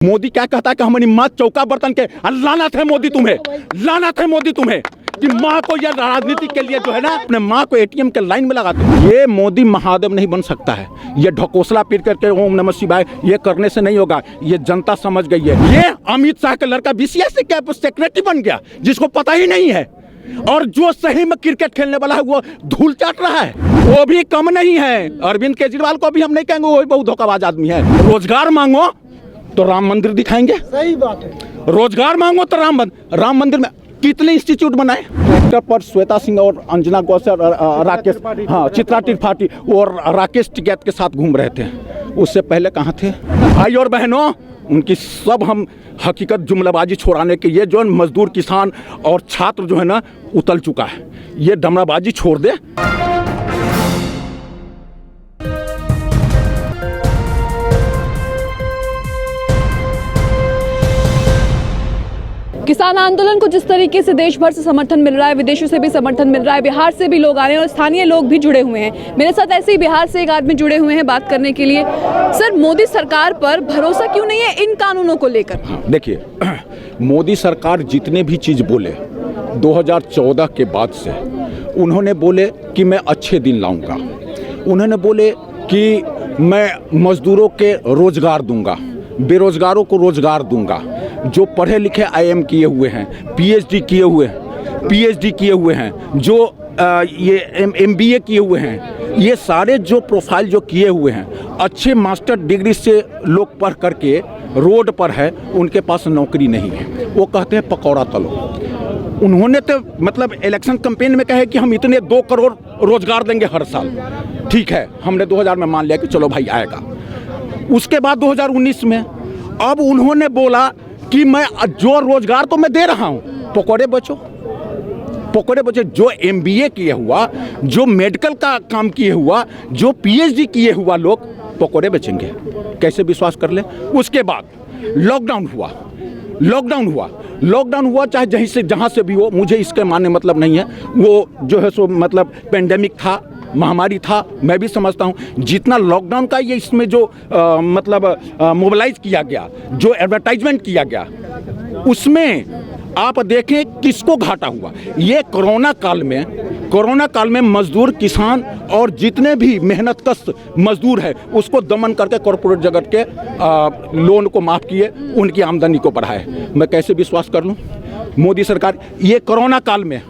मोदी क्या कहता है कि हमारी माँ चौका बर्तन के, लानत है मोदी तुम्हें, लानत है मोदी तुम्हें कि माँ को यह राजनीति के लिए जो है ना अपने माँ को एटीएम के लाइन में लगाते हैं। ये मोदी महादेव नहीं बन सकता है। ये ढकोसला पीट करके ओम नमः शिवाय ये करने से नहीं होगा। ये जनता समझ गई है। ये अमित शाह का लड़का बीसीएस से क्या सेक्रेटरी बन गया जिसको पता ही नहीं है, और जो सही में क्रिकेट खेलने वाला है वो धूल चाट रहा है, वो भी कम नहीं है। अरविंद केजरीवाल को भी हम नहीं कहेंगे वो बहुत धोखाबाज आदमी है। रोजगार मांगो तो राम मंदिर दिखाएंगे, सही बात है। रोजगार मांगो तो राम मंदिर में कितने इंस्टीट्यूट बनाए। ट्रैक्टर पर श्वेता सिंह और अंजना गौसर राकेश चित्रा त्रिपाठी और राकेश टिकैत के साथ घूम रहे थे। उससे पहले कहाँ थे? भाई और बहनों, उनकी सब हम हकीकत जुमलाबाजी छोड़ाने के ये जो मजदूर किसान और छात्र जो है ना उतल चुका है। ये डमराबाजी छोड़ दे। किसान आंदोलन को जिस तरीके से देश भर से समर्थन मिल रहा है, विदेशों से भी समर्थन मिल रहा है, बिहार से भी लोग आ रहे हैं और स्थानीय लोग भी जुड़े हुए हैं। मेरे साथ ऐसे ही बिहार से एक आदमी जुड़े हुए हैं बात करने के लिए। सर, मोदी सरकार पर भरोसा क्यों नहीं है इन कानूनों को लेकर? देखिए, मोदी सरकार जितने भी चीज़ बोले 2014 के बाद से, उन्होंने बोले कि मैं अच्छे दिन लाऊंगा, उन्होंने बोले कि मैं मजदूरों के रोजगार दूंगा, बेरोजगारों को रोजगार दूंगा, जो पढ़े लिखे आईएम किए हुए हैं, पीएचडी किए हुए हैं, जो ये एमबीए किए हुए हैं, ये सारे जो प्रोफाइल जो किए हुए हैं, अच्छे मास्टर डिग्री से लोग पढ़ करके रोड पर है, उनके पास नौकरी नहीं है। वो कहते हैं पकौड़ा तलो। उन्होंने तो मतलब इलेक्शन कैंपेन में कहे कि हम इतने 2 करोड़ रोजगार देंगे हर साल। ठीक है, हमने 2000 में मान लिया कि चलो भाई आएगा। उसके बाद 2019 में अब उन्होंने बोला कि मैं जो रोजगार तो मैं दे रहा हूं, पकौड़े बचो। जो एमबीए किए हुआ, जो मेडिकल का काम किए हुआ, जो पीएचडी किए हुआ लोग पकौड़े बेचेंगे, कैसे विश्वास कर ले। उसके बाद लॉकडाउन हुआ चाहे जहाँ से भी हो, मुझे इसके मानने मतलब नहीं है। वो जो है सो मतलब पेंडेमिक था, महामारी था, मैं भी समझता हूँ। जितना लॉकडाउन का ये इसमें जो मोबिलाइज किया गया, जो एडवर्टाइजमेंट किया गया, उसमें आप देखें किसको घाटा हुआ। ये कोरोना काल में मजदूर, किसान और जितने भी मेहनतकश मजदूर है उसको दमन करके कॉरपोरेट जगत के लोन को माफ़ किए, उनकी आमदनी को बढ़ाए। मैं कैसे विश्वास कर लूँ? मोदी सरकार ये कोरोना काल में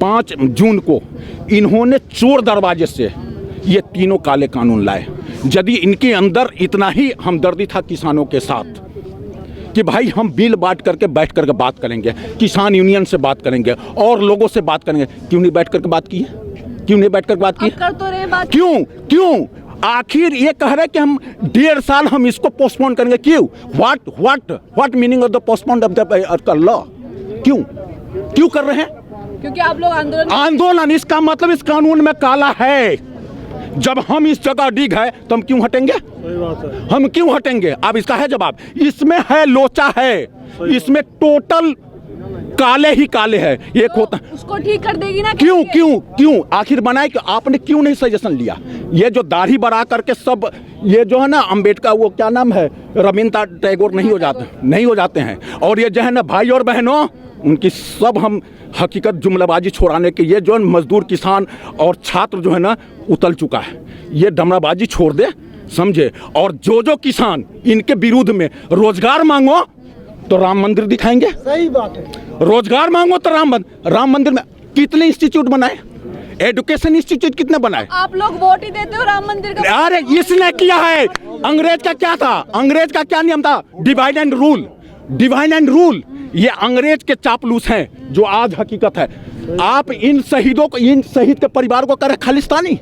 5 जून को इन्होंने चोर दरवाजे से ये तीनों काले कानून लाए। यदि इनके अंदर इतना ही हमदर्दी था किसानों के साथ कि भाई हम बिल बैठ करके बात करेंगे, किसान यूनियन से बात करेंगे और लोगों से बात करेंगे, क्यों नहीं बैठ करके बात की? कर तो रहे बात। क्यों आखिर ये कह रहे कि हम 1.5 साल हम इसको पोस्टपोन करेंगे? क्यों? What meaning of the postpone of the law? क्यों कर रहे हैं? क्योंकि आप लोग आंदोलन इसका मतलब इस कानून में काला है। जब हम इस जगह डिग है तो हम क्यों हटेंगे? सही बात है। हम क्यों हटेंगे? अब इसका है जवाब। इसमें है लोचा है, इसमें टोटल काले ही काले है। एक तो होता उसको ठीक कर देगी ना? क्यों आखिर बनाए कि आपने क्यों नहीं सजेशन लिया? ये जो दाढ़ी बढ़ा करके सब ये जो है ना अम्बेडकर, वो क्या नाम है, रविन्द्रनाथ टैगोर नहीं हो जाते हैं। और ये जो है ना भाई और बहनों, उनकी सब हम हकीकत जुमलाबाजी छोड़ाने के ये जो मजदूर, किसान और छात्र जो है ना उतल चुका है। ये डमराबाजी छोड़ दे, समझे। और जो किसान इनके विरुद्ध में रोजगार मांगो तो राम मंदिर दिखाएंगे, सही बात है। रोजगार मांगो तो राम मंदिर में कितने इंस्टीट्यूट बनाए, एजुकेशन इंस्टीट्यूट कितने बनाए? आप लोग वोट ही देते हो राम मंदिर का? अरे इसने किया है। अंग्रेज का क्या था? अंग्रेज का क्या नियम था? Divide and rule. ये अंग्रेज के चापलूस हैं जो आज हकीकत है। आप इन शहीद के परिवार को करे खालिस्तानी।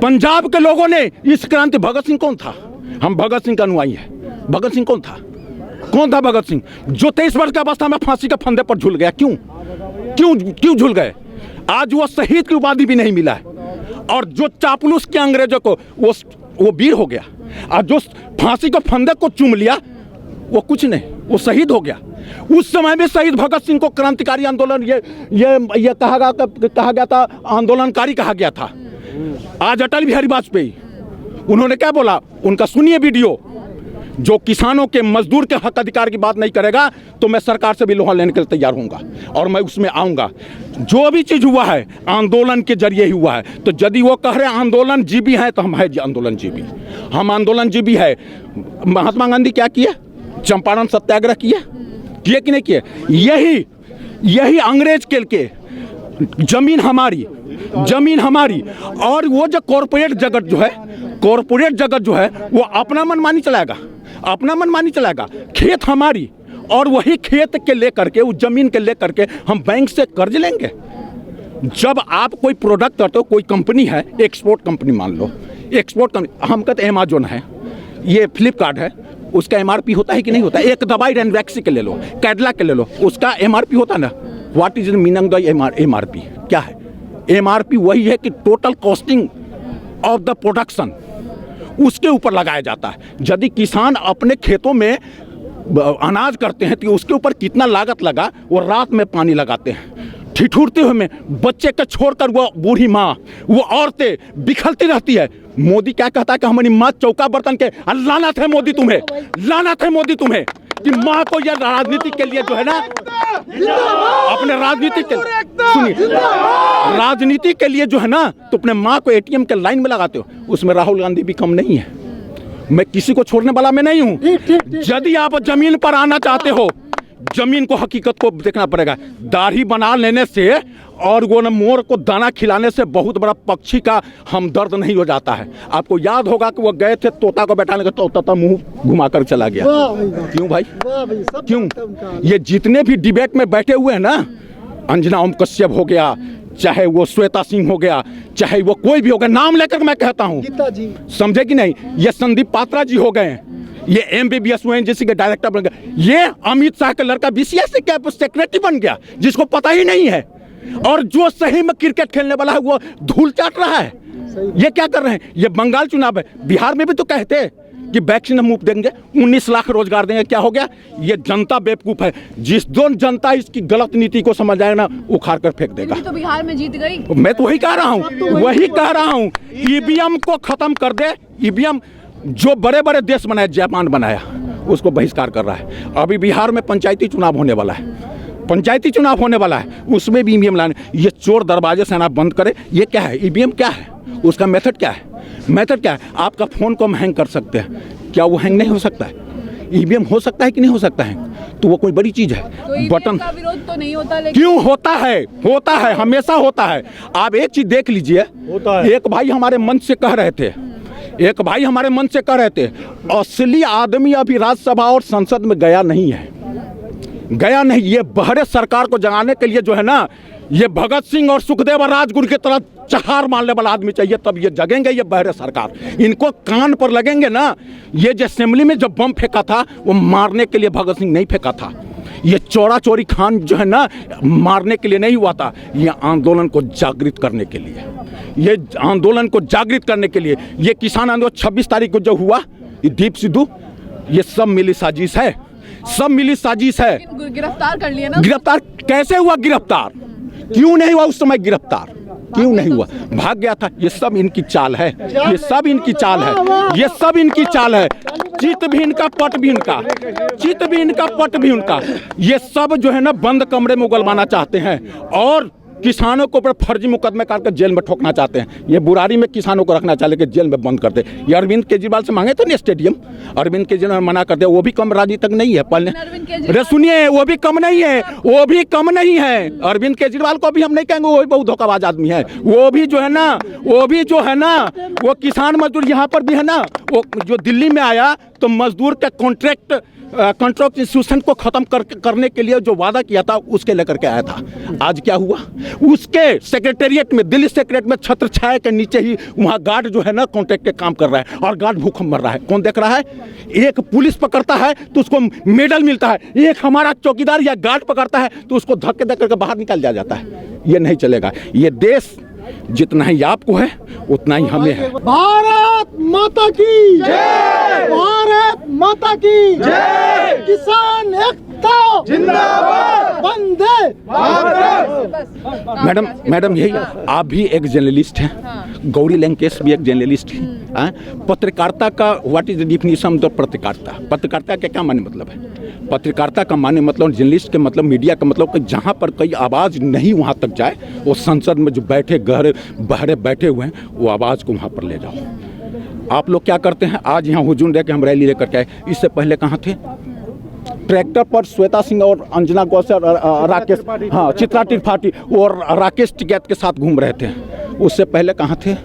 पंजाब के लोगों ने इस क्रांति, भगत सिंह कौन था? हम भगत सिंह का अनुयायी है। भगत सिंह कौन था भगत सिंह? जो 23 वर्ष की अवस्था में फांसी के फंदे पर झूल गया। क्यों झूल गए? आज वो शहीद की उपाधि भी नहीं मिला है। और जो चापलूस के अंग्रेजों को वो वीर हो गया, और जो फांसी के फंदे को चूम लिया वो कुछ नहीं, वो शहीद हो गया। उस समय में शहीद भगत सिंह को क्रांतिकारी आंदोलन ये कहा गया था, आंदोलनकारी कहा गया था। आज अटल बिहारी वाजपेयी, उन्होंने क्या बोला? उनका सुनिए वीडियो, जो किसानों के मजदूर के हक अधिकार की बात नहीं करेगा तो मैं सरकार से भी लोहा लेने के लिए तैयार हूँगा और मैं उसमें आऊँगा। जो भी चीज़ हुआ है आंदोलन के जरिए ही हुआ है। तो यदि वो कह रहे हैं आंदोलन जीवी है तो हम है आंदोलन जीवी, हम आंदोलन जीवी है। महात्मा गांधी क्या किए? चंपारण सत्याग्रह किए कि नहीं किए? यही अंग्रेज के जमीन हमारी और वो जो कॉरपोरेट जगत जो है वो अपना मनमानी चलाएगा। खेत हमारी और वही खेत के लेकर के उस जमीन के लेकर के हम बैंक से कर्ज लेंगे। जब आप कोई प्रोडक्ट करते हो, कोई कंपनी है, एक्सपोर्ट कंपनी मान लो, एक्सपोर्ट कंपनी, हम कहते हैं अमेजोन है, ये फ्लिपकार्ट है, उसका एमआरपी होता है कि नहीं होता? एक दवाई रेनवैक्सी के ले लो, कैडला के ले लो, उसका एमआरपी होता ना। What is the meaning the MRP? क्या है एमआरपी? वही है कि total costing of the production, उसके ऊपर लगाया जाता है। यदि किसान अपने खेतों में अनाज करते हैं तो उसके ऊपर कितना लागत लगा, वो रात में पानी लगाते हैं, ठिठुरते हुए में बच्चे को छोड़कर वो बूढ़ी माँ, वो औरतें बिखरती रहती है। मोदी क्या कहता है कि हमारी माँ चौका बर्तन के, लानत है मोदी तुम्हें, लानत है मोदी तुम्हें कि माँ को यह राजनीति के लिए जो है ना, अपने राजनीति के, सुनिए, राजनीति के लिए जो है ना, तो अपने माँ को एटीएम के लाइन में लगाते हो। उसमें राहुल गांधी भी कम नहीं है। मैं किसी को छोड़ने वाला मैं नहीं हूँ। यदि आप जमीन पर आना चाहते हो, जमीन को, हकीकत को देखना पड़ेगा। दाढ़ी बना लेने से और वो मोर को दाना खिलाने से बहुत बड़ा पक्षी का हमदर्द नहीं हो जाता है। आपको याद होगा कि वो गए थे तोता को बैठाने का, तो तोता मुंह घुमाकर चला गया। क्यों भाई? क्यों? ये जितने भी डिबेट में बैठे हुए हैं ना, अंजना ओम कश्यप हो गया, चाहे वो श्वेता सिंह हो गया, चाहे वो कोई भी हो गया, नाम लेकर मैं कहता हूँ, समझे कि नहीं? ये संदीप पात्रा जी हो गए, ये MBBS ONGC के डायरेक्टर बन गया, ये अमित शाह का लड़का BCS के सेक्रेटरी बन गया, जिसको पता ही नहीं है। और जो सही में क्रिकेट खेलने वाला है वो धूल चाट रहा है। ये क्या कर रहे हैं? ये बंगाल चुनाव है, बिहार में भी तो कहते कि वैक्सीन हम मुफ्त देंगे, 19 लाख रोजगार देंगे। क्या हो गया? ये जनता बेवकूफ है। जिस दिन जनता इसकी गलत नीति को समझ जाएगा ना, उखाड़ कर फेंक देगा। तो बिहार में जीत गई। मैं तो वही कह रहा हूँ, ईवीएम को खत्म कर दे। ईवीएम जो बड़े बड़े देश बनाए, जापान बनाया, उसको बहिष्कार कर रहा है। अभी बिहार में पंचायती चुनाव होने वाला है, उसमें भी ईवीएम लाने। ये चोर दरवाजे से ना बंद करे। ये क्या है? ईवीएम क्या है? उसका मेथड क्या है? आपका फोन को हम हैंग कर सकते हैं, क्या वो हैंग नहीं हो सकता है? ईवीएम हो सकता है कि नहीं हो सकता है? तो वो कोई बड़ी चीज है। तो बटन का विरोध तो नहीं होता, लेकिन क्यों होता है, हमेशा होता है। आप एक चीज देख लीजिए, एक भाई हमारे मंच से कह रहे थे, असली आदमी अभी राज्यसभा और संसद में गया नहीं। ये बहरे सरकार को जगाने के लिए जो है ना, ये भगत सिंह और सुखदेव और राजगुरु की तरह चहार मारने वाला आदमी चाहिए, तब ये जगेंगे। ये बहरे सरकार, इनको कान पर लगेंगे ना। ये जो असेंबली में जब बम फेंका था, वो मारने के लिए भगत सिंह नहीं फेंका था। ये चोरा चोरी खान जो है ना, मारने के लिए नहीं हुआ था। ये आंदोलन को जागृत करने के लिए, ये किसान आंदोलन 26 तारीख को जो हुआ, ये दीप सिद्धू, ये सब मिली साजिश है। गिरफ्तार कर लिया ना। गिरफ्तार कैसे हुआ? गिरफ्तार क्यों नहीं हुआ? उस समय गिरफ्तार क्यों नहीं हुआ? भाग गया था। ये सब इनकी चाल है। चित भी इनका, पट भी इनका। ये सब जो है ना, बंद कमरे में उगलवाना चाहते हैं और किसानों को ऊपर फर्जी मुकदमे काटकर जेल में ठोकना चाहते हैं। ये बुरारी में किसानों को रखना चाहते कि जेल में बंद कर दे। ये अरविंद केजरीवाल से मांगे थे ना स्टेडियम, अरविंद केजरीवाल मना कर दे। वो भी कम राजी तक नहीं है। पहले अरे सुनिए, वो भी कम नहीं है। अरविंद केजरीवाल को भी हम नहीं कहेंगे, वो भी बहुत धोखाबाज आदमी है। वो भी जो है ना, वो किसान मजदूर यहाँ पर भी है ना, वो जो दिल्ली में आया तो मजदूर के कॉन्ट्रैक्ट इंस्टीट्यूशन को खत्म करने के लिए जो वादा किया था, उसके लेकर के आया था। आज क्या हुआ? उसके सेक्रेटेरिएट में, दिल्ली सेक्रेटेरिएट में छत्र छाया के नीचे ही वहाँ गार्ड जो है ना, कॉन्ट्रैक्ट के काम कर रहा है और गार्ड भूख मर रहा है। कौन देख रहा है? एक पुलिस पकड़ता है तो उसको मेडल मिलता है, एक हमारा चौकीदार या गार्ड पकड़ता है तो उसको धक्के दे करके बाहर निकाल दिया जाता है। ये नहीं चलेगा। ये देश जितना ही आपको है उतना ही हमें है। भारत माता की जय, भारत माता की जय, किसान एकता जिंदाबाद। वंदे मैडम यही आप भी एक जर्नलिस्ट हैं, गौरी लंकेश भी एक जर्नलिस्ट हैं। पत्रकारिता का what is the definition of पत्रकारिता? पत्रकारिता का क्या माने मतलब है? पत्रकारिता का माने मतलब जर्नलिस्ट के मतलब मीडिया का मतलब कि जहाँ पर कोई आवाज़ नहीं वहाँ तक जाए, वो संसद में जो बैठे बहरे बैठे हुए हैं वो आवाज़ को वहाँ पर ले जाओ। आप लोग क्या करते हैं? आज यहाँ हुजूम दे के हम रैली लेकर के आए, इससे पहले कहाँ थे? ट्रैक्टर पर श्वेता सिंह और अंजना गौसर, राकेश, हाँ चित्रा त्रिपाठी और राकेश टिकैत के साथ घूम रहे थे। उससे पहले कहाँ थे?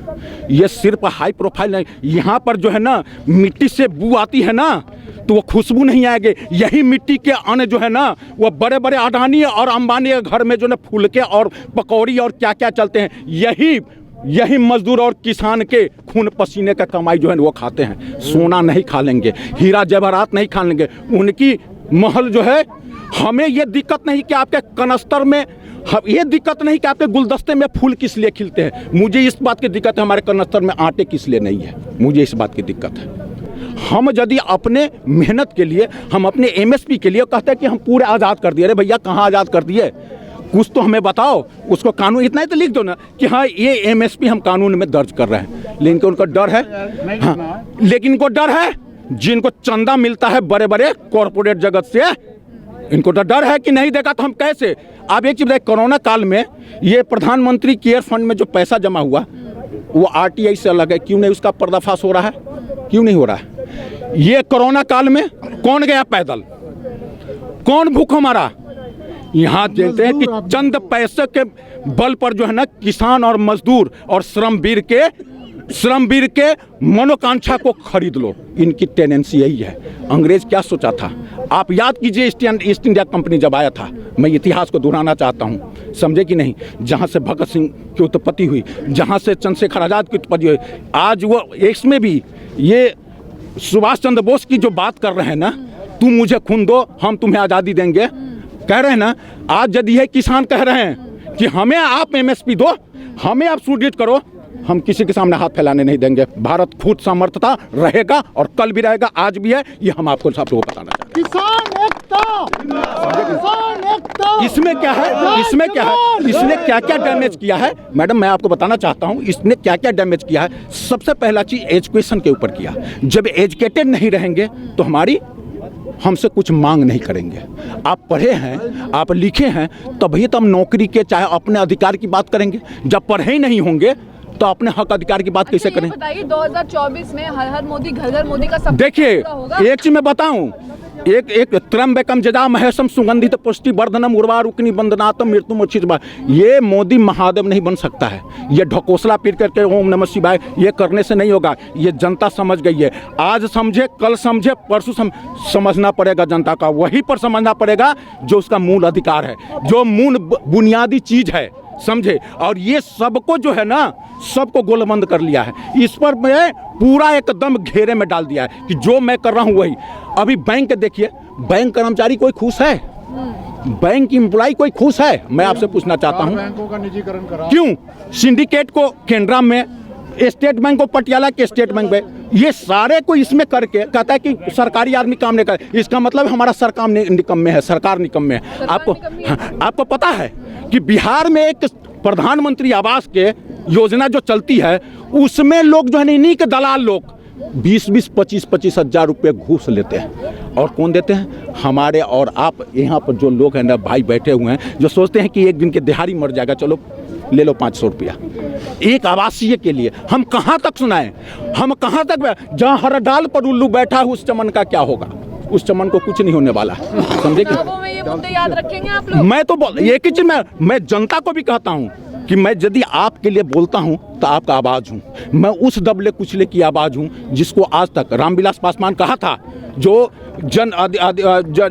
ये सिर्फ हाई प्रोफाइल नहीं, यहाँ पर जो है ना मिट्टी से बू आती है ना तो वो खुशबू नहीं आएगी। यही मिट्टी के अन्न जो है ना वो बड़े बड़े अडानी और अंबानी के घर में जो है फुलके और पकौड़ी और क्या क्या चलते हैं, यही मजदूर और किसान के खून पसीने का कमाई जो है वो खाते हैं। सोना नहीं खा लेंगे, हीरा जवाहरात नहीं खा लेंगे, उनकी महल जो है। हमें ये दिक्कत नहीं कि आपके कनस्तर में, ये दिक्कत नहीं कि आपके गुलदस्ते में फूल किस लिए खिलते हैं। मुझे इस बात की दिक्कत है हमारे कनस्तर में आटे किस लिए नहीं है, मुझे इस बात की दिक्कत है। हम यदि अपने मेहनत के लिए, हम अपने एमएसपी के लिए कहते हैं कि हम पूरे आज़ाद कर दिए, अरे भैया कहाँ आज़ाद कर दिए? कुछ तो हमें बताओ, उसको कानून इतना ही तो लिख दो ना कि हाँ ये एमएसपी हम कानून में दर्ज कर रहे हैं। लेकिन उनको डर है, हाँ लेकिन इनको डर है जिनको चंदा मिलता है बड़े बड़े कॉरपोरेट जगत से, इनको तो डर है कि नहीं देगा तो हम कैसे। आप एक चीज़ बताइए, कोरोना काल में ये प्रधानमंत्री केयर फंड में जो पैसा जमा हुआ वो आरटीआई से अलग है, क्यों नहीं उसका पर्दाफाश हो रहा है? क्यों नहीं हो रहा है? ये कोरोना काल में कौन गया पैदल, कौन भूखा मारा? यहाँ देखते हैं कि चंद पैसे के बल पर जो है ना किसान और मजदूर और श्रमवीर के मनोकांक्षा को खरीद लो। इनकी टेंडेंसी यही है। अंग्रेज क्या सोचा था आप याद कीजिए, ईस्ट इंडिया कंपनी जब आया था, मैं इतिहास को दोहराना चाहता हूँ, समझे कि नहीं? जहाँ से भगत सिंह की उत्पत्ति हुई, जहाँ से चंद्रशेखर आज़ाद की उत्पत्ति हुई, आज वो इसमें भी ये सुभाष चंद्र बोस की जो बात कर रहे हैं ना, तुम मुझे खून दो हम तुम्हें आज़ादी देंगे, कह रहे हैं ना। आज यदि है किसान कह रहे हैं कि हमें आप एमएसपी दो, हमें आप सुदृढ़ करो, हम किसी के सामने हाथ फैलाने नहीं देंगे। भारत खुद समर्थता रहेगा और कल भी रहेगा, आज भी है, ये हम आपको सब लोगों को बताना चाहते हैं। किसान एकता, किसान एकता। इसमें क्या है, इसमें क्या है, इसने क्या क्या डैमेज किया है मैडम, मैं आपको बताना चाहता हूँ इसने क्या क्या डैमेज किया है। सबसे पहला चीज एजुकेशन के ऊपर किया। जब एजुकेटेड नहीं रहेंगे तो हमसे कुछ मांग नहीं करेंगे। आप पढ़े हैं, आप लिखे हैं, तभी तो हम नौकरी के चाहे अपने अधिकार की बात करेंगे। जब पढ़े ही नहीं होंगे तो अपने हक अधिकार की बात कैसे करें? बताइए 2024 में हर हर मोदी घर घर मोदी का सब देखिए एक चीज मैं बताऊं, एक त्र्यंबकम जदा महेशम सुगंधित पुष्टि वर्धनम उर्वारुकनि बंदनातम मृत्युमोक्षित, ये मोदी महादेव नहीं बन सकता है। ये ढकोसला पीट करके ओम नमः शिवाय ये करने से नहीं होगा। ये जनता समझ गई है, आज समझे कल समझे परसों समझना पड़ेगा जनता का, वहीं पर समझना पड़ेगा जो उसका मूल अधिकार है, जो मूल बुनियादी चीज है, समझे। और ये सबको जो है ना सबको गोलबंद कर लिया है, इस पर मैं पूरा एकदम घेरे में डाल दिया है कि जो मैं कर रहा हूँ वही। अभी बैंक देखिए, बैंक कर्मचारी कोई खुश है? बैंक एम्प्लॉय कोई खुश है? मैं आपसे पूछना चाहता हूँ बैंकों का निजीकरण करा, क्यों? सिंडिकेट को केनरा में, स्टेट बैंक को पटियाला के स्टेट बैंक में, ये सारे को इसमें करके कहता है कि सरकारी आदमी काम नहीं करे। इसका मतलब हमारा सरकार निकम्मे है, सरकार निकम्मे है। आपको पता है कि बिहार में एक प्रधानमंत्री आवास के योजना जो चलती है उसमें लोग जो है इन्हीं के दलाल लोग 20-20, 25-25 हज़ार रुपये घूस लेते हैं। और कौन देते हैं? हमारे और आप यहाँ पर जो लोग हैं ना भाई बैठे हुए हैं, जो सोचते हैं कि एक दिन के दिहाड़ी मर जाएगा, चलो ले लो 500 रुपया एक आवासीय के लिए। हम कहाँ तक सुनाएं, हम कहाँ तक? जहाँ हर डाल पर उल्लू बैठा है उस चमन का क्या होगा? उस चमन को कुछ नहीं होने वाला, समझे कि? ये मुद्दे याद रखेंगे आप लोग? मैं तो एक ही चीज मैं जनता को भी कहता हूँ कि मैं यदि आपके लिए बोलता हूँ तो आपका आवाज़ हूँ। मैं उस दबले कुचले की आवाज़ हूँ जिसको आज तक रामविलास पासवान कहा था, जो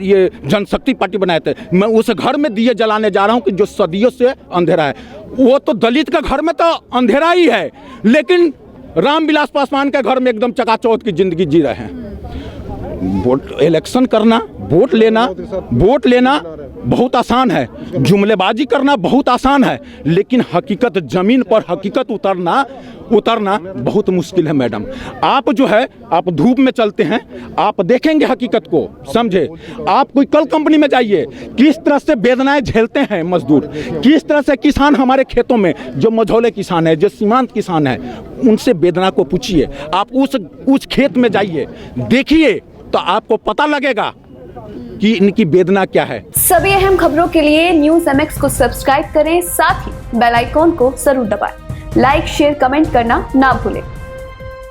ये जनशक्ति पार्टी बनाए थे। मैं उस घर में दिए जलाने जा रहा हूँ कि जो सदियों से अंधेरा है। वो तो दलित का घर में तो अंधेरा ही है, लेकिन रामविलास पासवान के घर में एकदम चकाचौंध की जिंदगी जी रहे हैं। वोट इलेक्शन करना वोट लेना बहुत आसान है, जुमलेबाजी करना बहुत आसान है, लेकिन हकीकत ज़मीन पर हकीकत उतरना बहुत मुश्किल है मैडम। आप जो है आप धूप में चलते हैं, आप देखेंगे हकीकत को, समझे। आप कोई कल कंपनी में जाइए, किस तरह से वेदनाएं झेलते हैं मजदूर, किस तरह से किसान हमारे खेतों में जो मझौले किसान है, जो सीमांत किसान है, उनसे वेदना को पूछिए। आप उस खेत में जाइए, देखिए तो आपको पता लगेगा कि इनकी वेदना क्या है। सभी अहम खबरों के लिए न्यूज़ MX को सब्सक्राइब करें, साथ ही बेल आइकॉन को जरूर दबाएं। लाइक, शेयर, कमेंट करना ना भूलें।